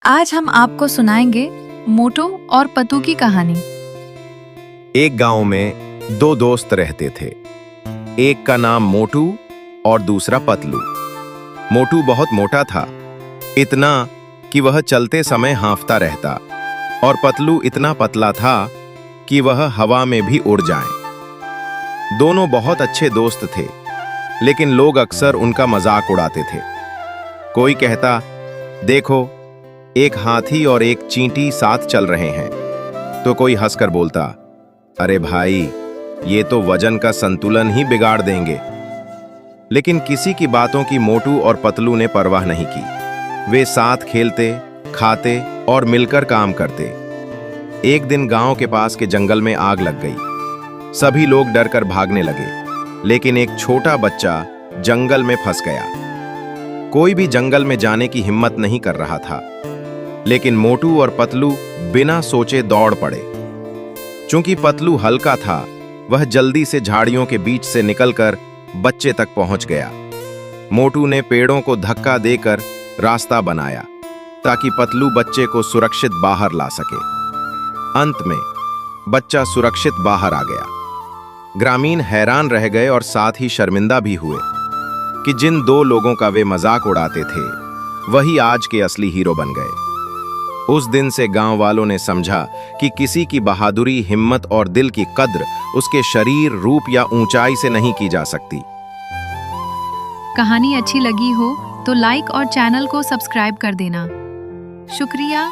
आज हम आपको सुनाएंगे मोटू और पतू की कहानी। एक गांव में दो दोस्त रहते थे। एक का नाम मोटू और दूसरा पतलू। मोटू बहुत मोटा था, इतना कि वह चलते समय हाँफता रहता, और पतलू इतना पतला था कि वह हवा में भी उड़ जाए। दोनों बहुत अच्छे दोस्त थे, लेकिन लोग अक्सर उनका मजाक उड़ाते थे। कोई कहता, देखो एक हाथी और एक चींटी साथ चल रहे हैं, तो कोई हंसकर बोलता, अरे भाई ये तो वजन का संतुलन ही बिगाड़ देंगे। लेकिन किसी की बातों की मोटू और पतलू ने परवाह नहीं की। वे साथ खेलते, खाते और मिलकर काम करते। एक दिन गांव के पास के जंगल में आग लग गई। सभी लोग डरकर भागने लगे, लेकिन एक छोटा बच्चा जंगल में फंस गया। कोई भी जंगल में जाने की हिम्मत नहीं कर रहा था, लेकिन मोटू और पतलू बिना सोचे दौड़ पड़े। चूंकि पतलू हल्का था, वह जल्दी से झाड़ियों के बीच से निकलकर बच्चे तक पहुंच गया। मोटू ने पेड़ों को धक्का देकर रास्ता बनाया, ताकि पतलू बच्चे को सुरक्षित बाहर ला सके। अंत में बच्चा सुरक्षित बाहर आ गया। ग्रामीण हैरान रह गए और साथ ही शर्मिंदा भी हुए कि जिन दो लोगों का वे मजाक उड़ाते थे, वही आज के असली हीरो बन गए। उस दिन से गांव वालों ने समझा कि किसी की बहादुरी, हिम्मत और दिल की कद्र उसके शरीर, रूप या ऊंचाई से नहीं की जा सकती। कहानी अच्छी लगी हो तो लाइक और चैनल को सब्सक्राइब कर देना। शुक्रिया।